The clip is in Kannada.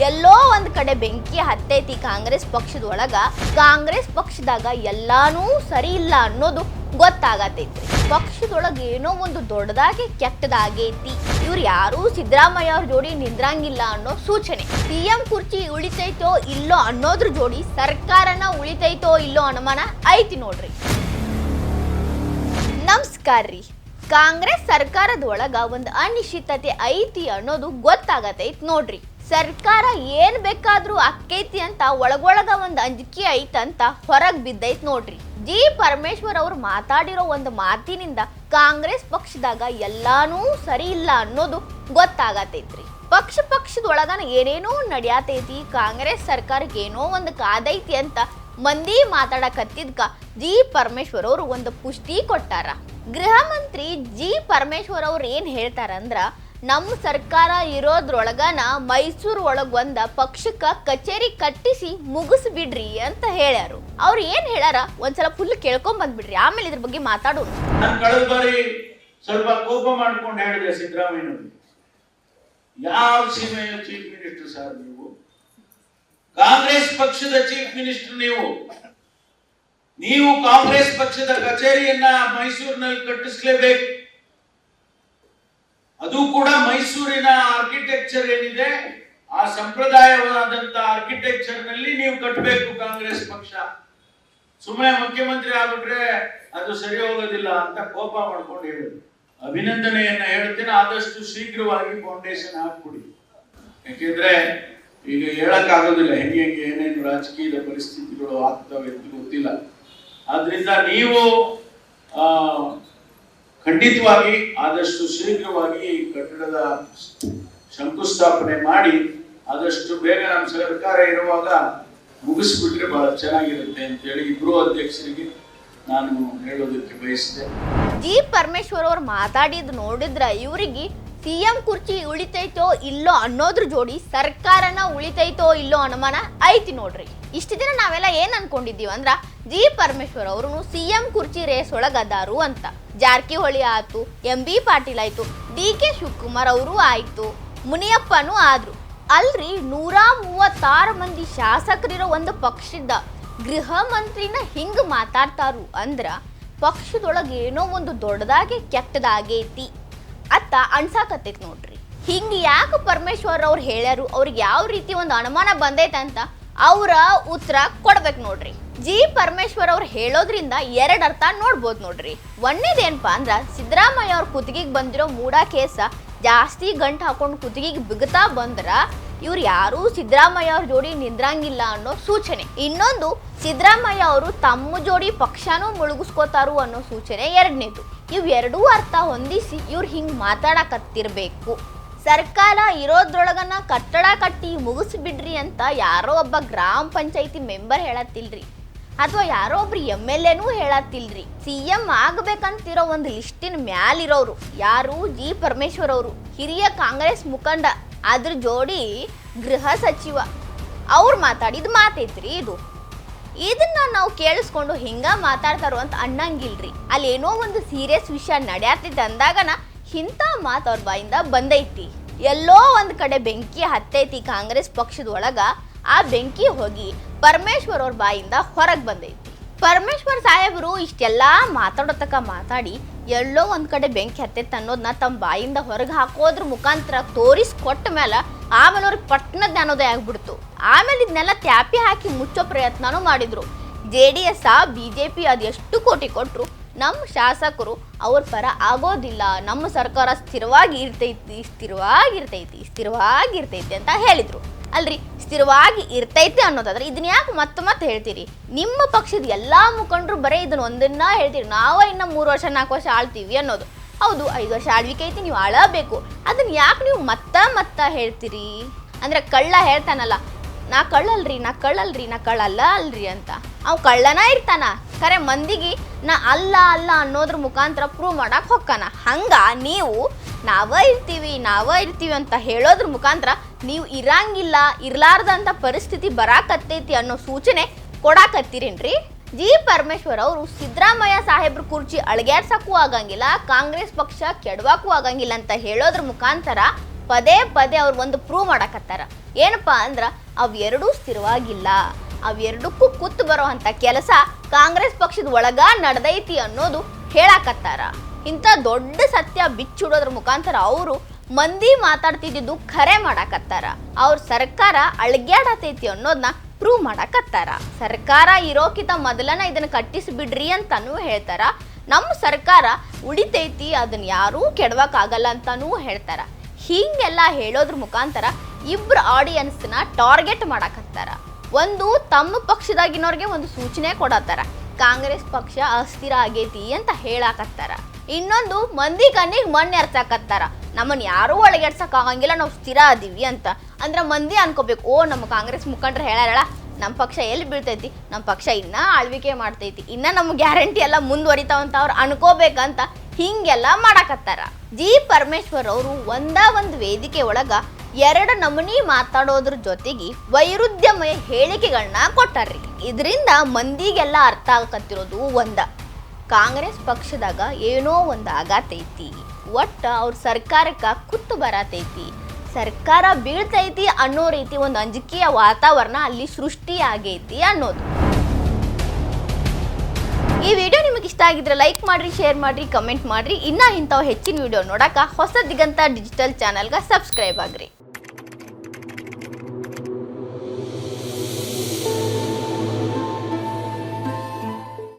ಎಲ್ಲೋ ಒಂದ್ ಕಡೆ ಬೆಂಕಿ ಹತ್ತೈತಿ ಕಾಂಗ್ರೆಸ್ ಪಕ್ಷದೊಳಗ. ಕಾಂಗ್ರೆಸ್ ಪಕ್ಷದಾಗ ಎಲ್ಲಾನು ಸರಿ ಇಲ್ಲ ಅನ್ನೋದು ಗೊತ್ತಾಗತೈತ್ರಿ. ಪಕ್ಷದೊಳಗ ಏನೋ ಒಂದು ದೊಡ್ಡದಾಗಿ ಕೆಟ್ಟದಾಗೈತಿ. ಇವ್ರು ಯಾರು ಸಿದ್ದರಾಮಯ್ಯ ಅವ್ರ ಜೋಡಿ ನಿಂದ್ರಂಗಿಲ್ಲ ಅನ್ನೋ ಸೂಚನೆ. ಸಿಎಂ ಕುರ್ಚಿ ಉಳಿತೈತೋ ಇಲ್ಲೋ ಅನ್ನೋದ್ರ ಜೋಡಿ ಸರ್ಕಾರನ ಉಳಿತೈತೋ ಇಲ್ಲೋ ಅನುಮಾನ ಐತಿ ನೋಡ್ರಿ. ನಮಸ್ಕಾರ ರೀ. ಕಾಂಗ್ರೆಸ್ ಸರ್ಕಾರದೊಳಗ ಒಂದು ಅನಿಶ್ಚಿತತೆ ಐತಿ ಅನ್ನೋದು ಗೊತ್ತಾಗತೈತಿ ನೋಡ್ರಿ. ಸರ್ಕಾರ ಏನ್ ಬೇಕಾದ್ರೂ ಅಕ್ಕೈತಿ ಅಂತ ಒಳಗೊಳಗ ಒಂದು ಅಂಜಿಕೆ ಐತಂತ ಹೊರಗ್ ಬಿದ್ದೈತ್ ನೋಡ್ರಿ. ಜಿ ಪರಮೇಶ್ವರ್ ಅವ್ರು ಮಾತಾಡಿರೋ ಒಂದು ಮಾತಿನಿಂದ ಕಾಂಗ್ರೆಸ್ ಪಕ್ಷದಾಗ ಎಲ್ಲಾನು ಸರಿ ಇಲ್ಲ ಅನ್ನೋದು ಗೊತ್ತಾಗತೈತ್ರಿ. ಪಕ್ಷದೊಳಗನ ಏನೇನೋ ನಡ್ಯಾತೈತಿ, ಕಾಂಗ್ರೆಸ್ ಸರ್ಕಾರಕ್ಕೆ ಏನೋ ಒಂದು ಕಾದೈತಿ ಅಂತ ಮಂದಿ ಮಾತಾಡಕತ್ತಿದ್ಕ ಜಿ ಪರಮೇಶ್ವರ್ ಅವರು ಒಂದು ಪುಷ್ಟಿ ಕೊಟ್ಟಾರ. ಗೃಹ ಮಂತ್ರಿ ಜಿ ಪರಮೇಶ್ವರ್ ಅವ್ರು ಏನ್ ಹೇಳ್ತಾರಂದ್ರ, ನಮ್ಮ ಸರ್ಕಾರ ಇರೋದ್ರೊಳಗನ ಮೈಸೂರು ಒಳಗ ಒಂದ ಪಕ್ಷಕ್ಕ ಕಚೇರಿ ಕಟ್ಟಿಸಿ ಮುಗಿಸ್ಬಿಡ್ರಿ ಅಂತ ಹೇಳ್ಯಾರು. ಅವ್ರು ಏನ್ ಹೇಳ್ಯಾರ ಒಂದ್ಸಲ ಫುಲ್ ಕೇಳ್ಕೊಂಡ್ ಬಂದ್ಬಿಡ್ರಿ, ಆಮೇಲೆ ಇದ್ರ ಬಗ್ಗೆ ಮಾತಾಡೋಣ. ನಾನು ಕಳೆದ ಬಾರಿ ಸ್ವಲ್ಪ ಕೋಪ ಮಾಡ್ಕೊಂಡು ಹೇಳಿದೆ ಸಿದ್ದರಾಮಯ್ಯನವರು, ಯಾವ ಸೀಮೆಯ ಚೀಫ್ ಮಿನಿಸ್ಟರ್ ಸರ್ ನೀವು? ಕಾಂಗ್ರೆಸ್ ಪಕ್ಷದ ಚೀಫ್ ಮಿನಿಸ್ಟರ್ ನೀವು ಕಾಂಗ್ರೆಸ್ ಪಕ್ಷದ ಕಚೇರಿಯನ್ನ ಮೈಸೂರಿನಲ್ಲಿ ಕಟ್ಟಿಸ್ಲೇಬೇಕು. ಅದು ಕೂಡ ಮೈಸೂರಿನ ಆರ್ಕಿಟೆಕ್ಚರ್ ಏನಿದೆ ಆ ಸಂಪ್ರದಾಯವಾದಂತ ಆರ್ಕಿಟೆಕ್ಚರ್ ನಲ್ಲಿ ನೀವು ಕಟ್ಟಬೇಕು ಕಾಂಗ್ರೆಸ್ ಪಕ್ಷ. ಸುಮ್ಮನೆ ಮುಖ್ಯಮಂತ್ರಿ ಆಗ್ಬಿಟ್ರೆ ಅದು ಸರಿ ಹೋಗೋದಿಲ್ಲ ಅಂತ ಕೋಪ ಮಾಡ್ಕೊಂಡು ಹೇಳಿದ್ರು. ಅಭಿನಂದನೆಯನ್ನ ಹೇಳ್ತೇನೆ, ಆದಷ್ಟು ಶೀಘ್ರವಾಗಿ ಫೌಂಡೇಶನ್ ಹಾಕ್ಬಿಡಿ. ಯಾಕೆಂದ್ರೆ ಈಗ ಹೇಳಕ್ ಆಗೋದಿಲ್ಲ ಹೆಂಗೆ ಏನೇನು ರಾಜಕೀಯದ ಪರಿಸ್ಥಿತಿಗಳು ಆಗ್ತವೆ ಅಂತ ಗೊತ್ತಿಲ್ಲ. ಆದ್ರಿಂದ ನೀವು ಖಂಡಿತವಾಗಿ ಆದಷ್ಟು ಶೀಘ್ರವಾಗಿ ಕಟ್ಟಡದ ಶಂಕುಸ್ಥಾಪನೆ ಮಾಡಿ ಆದಷ್ಟು ಬೇಗ ನಮ್ಮ ಸರ್ಕಾರ ಇರುವಾಗ ಮುಗಿಸ್ಬಿಟ್ರೆ ಬಹಳ ಚೆನ್ನಾಗಿರುತ್ತೆ ಅಂತ ಹೇಳಿ ಇಬ್ರು ಅಧ್ಯಕ್ಷರಿಗೆ ನಾನು ಹೇಳೋದಕ್ಕೆ ಬಯಸಿದೆ. ಜಿ ಪರಮೇಶ್ವರ್ ಅವ್ರು ಮಾತಾಡಿದ್ ನೋಡಿದ್ರ ಇವರಿಗೆ ಸಿಎಂ ಕುರ್ಚಿ ಉಳಿತೈತೋ ಇಲ್ಲೋ ಅನ್ನೋದ್ರ ಜೋಡಿ ಸರ್ಕಾರನ ಉಳಿತೈತೋ ಇಲ್ಲೋ ಅನುಮಾನ ಐತಿ ನೋಡ್ರಿ. ಇಷ್ಟು ದಿನ ನಾವೆಲ್ಲ ಏನ್ ಅನ್ಕೊಂಡಿದ್ದೀವಿ ಅಂದ್ರ ಜಿ ಪರಮೇಶ್ವರ್ ಅವರು ಸಿಎಂ ಕುರ್ಚಿ ರೇಸ್ ಒಳಗ ಅದಾರು ಅಂತ. ಜಾರಕಿಹೊಳಿ ಆಯ್ತು, MB ಪಾಟೀಲ್ ಆಯ್ತು, DK ಶಿವಕುಮಾರ್ ಅವರು ಆಯ್ತು, ಮುನಿಯಪ್ಪನೂ ಆದ್ರು. ಅಲ್ರಿ 136 ಮಂದಿ ಶಾಸಕರಿರೋ ಒಂದು ಪಕ್ಷದ ಗೃಹ ಮಂತ್ರಿನ ಹಿಂಗ ಮಾತಾಡ್ತಾರು ಅಂದ್ರ ಪಕ್ಷದೊಳಗೆ ಏನೋ ಒಂದು ದೊಡ್ಡದಾಗಿ ಕೆಟ್ಟದಾಗೈತಿ ಅತ್ತ ಅನ್ಸಾಕತ್ತೈತಿ ನೋಡ್ರಿ. ಹಿಂಗ ಯಾಕೆ ಪರಮೇಶ್ವರ್ ಅವ್ರು ಹೇಳ್ಯಾರು, ಅವ್ರಿಗೆ ಯಾವ ರೀತಿ ಒಂದು ಅನುಮಾನ ಬಂದೈತೆ ಅಂತ ಅವರ ಉತ್ತರ ಕೊಡ್ಬೇಕು ನೋಡ್ರಿ. ಜಿ ಪರಮೇಶ್ವರ್ ಅವ್ರು ಹೇಳೋದ್ರಿಂದ ಎರಡು ಅರ್ಥ ನೋಡ್ಬೋದು ನೋಡ್ರಿ. ಒಂದೇದೇನಪ್ಪ ಅಂದ್ರ ಸಿದ್ದರಾಮಯ್ಯ ಅವ್ರ ಕುತ್ತಿಗೆಗೆ ಬಂದಿರೋ ಮೂಡಾ ಕೇಸ ಜಾಸ್ತಿ ಗಂಟು ಹಾಕೊಂಡು ಕುತ್ತಿಗೆಗೆ ಬಿಗುತ್ತಾ ಬಂದ್ರ ಇವ್ರು ಯಾರು ಸಿದ್ದರಾಮಯ್ಯ ಅವ್ರ ಜೋಡಿ ನಿಂದ್ರಂಗಿಲ್ಲ ಅನ್ನೋ ಸೂಚನೆ. ಇನ್ನೊಂದು ಸಿದ್ದರಾಮಯ್ಯ ಅವರು ತಮ್ಮ ಜೋಡಿ ಪಕ್ಷನೂ ಮುಳುಗಿಸ್ಕೋತಾರು ಅನ್ನೋ ಸೂಚನೆ ಎರಡನೇದು. ಇವೆರಡೂ ಅರ್ಥ ಹೊಂದಿಸಿ ಇವ್ರು ಹಿಂಗ್ ಮಾತಾಡಕತ್ತಿರ್ಬೇಕು. ಸರ್ಕಾರ ಇರೋದ್ರೊಳಗನ ಕಟ್ಟಡ ಕಟ್ಟಿ ಮುಗಿಸ್ಬಿಡ್ರಿ ಅಂತ ಯಾರೋ ಒಬ್ಬ ಗ್ರಾಮ ಪಂಚಾಯತಿ ಮೆಂಬರ್ ಹೇಳತ್ತಿಲ್ರಿ, ಅಥವಾ ಯಾರೋ ಒಬ್ರು MLAನೂ ಹೇಳತ್ತಿಲ್ರಿ. CM ಆಗ್ಬೇಕಂತಿರೋ ಒಂದು ಲಿಸ್ಟಿನ ಮ್ಯಾಲಿರೋರು ಯಾರು? ಜಿ ಪರಮೇಶ್ವರ್ ಅವರು, ಹಿರಿಯ ಕಾಂಗ್ರೆಸ್ ಮುಖಂಡ, ಅದ್ರ ಜೋಡಿ ಗೃಹ ಸಚಿವ. ಅವ್ರು ಮಾತಾಡಿದ ಮಾತೈತ್ರಿ ಇದು. ಇದನ್ನ ನಾವು ಕೇಳಿಸ್ಕೊಂಡು ಹಿಂಗ ಮಾತಾಡ್ತಾರೋ ಅಂತ ಅನ್ನಂಗಿಲ್ರಿ. ಅಲ್ಲಿ ಏನೋ ಒಂದು ಸೀರಿಯಸ್ ವಿಷಯ ನಡೆಯತ್ತಿದ್ದ ಅಂದಾಗನ ಇಂಥ ಮಾತು ಅವ್ರ ಬಾಯಿಂದ ಬಂದೈತಿ. ಎಲ್ಲೋ ಒಂದ್ ಕಡೆ ಬೆಂಕಿ ಹತ್ತೈತಿ ಕಾಂಗ್ರೆಸ್ ಪಕ್ಷದೊಳಗ. ಆ ಬೆಂಕಿ ಹೋಗಿ ಪರಮೇಶ್ವರ್ ಅವ್ರ ಬಾಯಿಂದ ಹೊರಗೆ ಬಂದೈತಿ. ಪರಮೇಶ್ವರ್ ಸಾಹೇಬರು ಇಷ್ಟೆಲ್ಲಾ ಮಾತಾಡೋತಕ ಮಾತಾಡಿ ಎಲ್ಲೋ ಒಂದ್ ಕಡೆ ಬೆಂಕಿ ಹತ್ತೈತಿ ಅನ್ನೋದನ್ನ ತಮ್ಮ ಬಾಯಿಂದ ಹೊರಗೆ ಹಾಕೋದ್ರ ಮುಖಾಂತರ ತೋರಿಸ್ಕೊಟ್ಟ ಮೇಲೆ ಆಮೇಲೆ ಅವ್ರಿಗೆ ಪಟ್ಟಣ ಜ್ಞಾನೋದಯ ಆಗ್ಬಿಡ್ತು. ಆಮೇಲೆ ಇದನ್ನೆಲ್ಲ ತ್ಯಾಪಿ ಹಾಕಿ ಮುಚ್ಚೋ ಪ್ರಯತ್ನನೂ ಮಾಡಿದ್ರು. JDS BJP ಅದು ಎಷ್ಟು ಕೋಟಿ ಕೊಟ್ರು ನಮ್ಮ ಶಾಸಕರು ಅವ್ರ ಪರ ಆಗೋದಿಲ್ಲ, ನಮ್ಮ ಸರ್ಕಾರ ಸ್ಥಿರವಾಗಿ ಇರ್ತೈತಿ ಅಂತ ಹೇಳಿದ್ರು. ಅಲ್ರಿ, ಸ್ಥಿರವಾಗಿ ಇರ್ತೈತೆ ಅನ್ನೋದಾದ್ರೆ ಇದನ್ನ ಯಾಕೆ ಮತ್ತೆ ಹೇಳ್ತೀರಿ? ನಿಮ್ಮ ಪಕ್ಷದ ಎಲ್ಲಾ ಮುಖಂಡರು ಬರೀ ಇದನ್ನ ಒಂದನ್ನ ಹೇಳ್ತೀರಿ, ನಾವ ಇನ್ನ 3 ವರ್ಷ 4 ವರ್ಷ ಆಳ್ತೀವಿ ಅನ್ನೋದು. ಹೌದು, 5 ವರ್ಷ ಆಳ್ವಿಕೆ ಐತಿ, ನೀವು ಆಳಬೇಕು. ಅದನ್ನ ಯಾಕೆ ನೀವು ಮತ್ತ ಹೇಳ್ತೀರಿ? ಅಂದ್ರೆ ಕಳ್ಳ ಹೇಳ್ತಾನಲ್ಲ, ನಾ ಕಳ್ಳಲ್ಲ ಅಲ್ರಿ ಅಂತ. ಅವ್ ಕಳ್ಳನ ಇರ್ತಾನ, ಖರೆ ಮಂದಿಗೆ ನಾ ಅಲ್ಲ ಅನ್ನೋದ್ರ ಮುಖಾಂತರ ಪ್ರೂವ್ ಮಾಡಕ್ ಹೊಕ್ಕಾನ. ಹಂಗ ನೀವು ನಾವ ಇರ್ತೀವಿ ಅಂತ ಹೇಳೋದ್ರ ಮುಖಾಂತರ ನೀವು ಇರ್ಲಾರ್ದಂತ ಪರಿಸ್ಥಿತಿ ಬರಾಕತ್ತೈತಿ ಅನ್ನೋ ಸೂಚನೆ ಕೊಡಾಕತ್ತೀರೇನ್ರಿ? ಜಿ ಪರಮೇಶ್ವರ್ ಅವರು ಸಿದ್ದರಾಮಯ್ಯ ಸಾಹೇಬ್ರ ಕುರ್ಚಿ ಅಳಗ್ಯಾಡ್ಸಕ್ಕೂ ಆಗಂಗಿಲ್ಲ, ಕಾಂಗ್ರೆಸ್ ಪಕ್ಷ ಕೆಡವಾಕೂ ಆಗಂಗಿಲ್ಲ ಅಂತ ಹೇಳೋದ್ರ ಮುಖಾಂತರ ಪದೇ ಪದೇ ಅವ್ರು ಒಂದು ಪ್ರೂವ್ ಮಾಡಕತ್ತಾರ. ಏನಪ್ಪಾ ಅಂದ್ರ ಅವೆರಡೂ ಸ್ಥಿರವಾಗಿಲ್ಲ, ಅವೆರಡಕ್ಕೂ ಕುತ್ತು ಬರೋ ಅಂತ ಕೆಲಸ ಕಾಂಗ್ರೆಸ್ ಪಕ್ಷದ ಒಳಗ ನಡೆದೈತಿ ಅನ್ನೋದು ಹೇಳಾಕತ್ತಾರ. ಇಂಥ ದೊಡ್ಡ ಸತ್ಯ ಬಿಚ್ಚಿಡೋದ್ರ ಮುಖಾಂತರ ಅವರು ಮಂದಿ ಮಾತಾಡ್ತಿದ್ದು ಖರೆ ಮಾಡಾಕತ್ತಾರ. ಅವ್ರ ಸರ್ಕಾರ ಅಳ್ಗ್ಯಾಡತೈತಿ ಅನ್ನೋದನ್ನ ಪ್ರೂವ್ ಮಾಡಾಕತ್ತಾರ. ಸರ್ಕಾರ ಇರೋಕಿತ ಮೊದಲನ ಇದನ್ನ ಕಟ್ಟಿಸ್ಬಿಡ್ರಿ ಅಂತಾನೂ ಹೇಳ್ತಾರ. ನಮ್ಮ ಸರ್ಕಾರ ಉಳಿತೈತಿ, ಅದನ್ನ ಯಾರೂ ಕೆಡವಕ್ಕಾಗಲ್ಲ ಅಂತಾನೂ ಹೇಳ್ತಾರ. ಹೀಗೆಲ್ಲ ಹೇಳೋದ್ರ ಮುಖಾಂತರ ಇಬ್ರು ಆಡಿಯನ್ಸ್ನ ಟಾರ್ಗೆಟ್ ಮಾಡಾಕತ್ತಾರ. ಒಂದು ತಮ್ಮ ಪಕ್ಷದಾಗಿನವ್ರಿಗೆ ಒಂದು ಸೂಚನೆ ಕೊಡತ್ತಾರ, ಕಾಂಗ್ರೆಸ್ ಪಕ್ಷ ಅಸ್ಥಿರ ಆಗೈತಿ ಅಂತ ಹೇಳಾಕತ್ತಾರ. ಇನ್ನೊಂದು ಮಂದಿ ಕಣ್ಣಿಗೆ ಮಣ್ಣು ಎರ್ಚಾಕತ್ತಾರ, ನಮ್ಮನ್ನ ಯಾರೂ ಒಳಗೆಡ್ಸಕ್ ಆಗಂಗಿಲ್ಲ, ನಾವು ಸ್ಥಿರ ಅದೀವಿ ಅಂತ. ಅಂದ್ರೆ ಮಂದಿ ಅನ್ಕೋಬೇಕು, ಓ ನಮ್ಮ ಕಾಂಗ್ರೆಸ್ ಮುಖಂಡ್ರು ಹೇಳಾರಲ್ಲ, ನಮ್ಮ ಪಕ್ಷ ಎಲ್ಲಿ ಬೀಳ್ತೈತಿ, ನಮ್ಮ ಪಕ್ಷ ಇನ್ನ ಆಳ್ವಿಕೆ ಮಾಡ್ತೈತಿ, ಇನ್ನ ನಮ್ಮ ಗ್ಯಾರಂಟಿ ಎಲ್ಲ ಮುಂದುವರಿತಾವಂತ ಅವ್ರು ಅನ್ಕೋಬೇಕಂತ ಹಿಂಗೆಲ್ಲ ಮಾಡಾಕತ್ತಾರ. ಜಿ ಪರಮೇಶ್ವರ್ ಅವರು ಒಂದು ವೇದಿಕೆ ಒಳಗ ಎರಡು ನಮೂನಿ ಮಾತಾಡೋದ್ರ ಜೊತೆಗೆ ವೈರುಧ್ಯಮಯ ಹೇಳಿಕೆಗಳನ್ನ ಕೊಟ್ಟಾರ್ರಿ. ಇದರಿಂದ ಮಂದಿಗೆಲ್ಲ ಅರ್ಥ ಆಗಕತ್ತಿರೋದು ಕಾಂಗ್ರೆಸ್ ಪಕ್ಷದಾಗ ಏನೋ ಒಂದು ಆಗತೈತಿ, ಒಟ್ಟು ಅವ್ರ ಸರ್ಕಾರಕ್ಕೆ ಕುತ್ತು ಬರತೈತಿ, ಸರ್ಕಾರ ಬೀಳ್ತೈತಿ ಅನ್ನೋ ರೀತಿ ಒಂದು ಅಂಜಿಕೆಯ ವಾತಾವರಣ ಅಲ್ಲಿ ಸೃಷ್ಟಿ ಆಗೈತಿ ಅನ್ನೋದು. ಈ ವಿಡಿಯೋ ನಿಮಗೆ ಇಷ್ಟ ಆಗಿದ್ರೆ ಲೈಕ್ ಮಾಡ್ರಿ, ಶೇರ್ ಮಾಡ್ರಿ, ಕಮೆಂಟ್ ಮಾಡ್ರಿ. ಇನ್ನ ಇಂಥವು ಹೆಚ್ಚಿನ ವಿಡಿಯೋ ನೋಡಕ ಹೊಸ ದಿಗಂತ ಡಿಜಿಟಲ್ ಚಾನಲ್ಗೆ ಸಬ್ಸ್ಕ್ರೈಬ್ ಆಗ್ರಿ.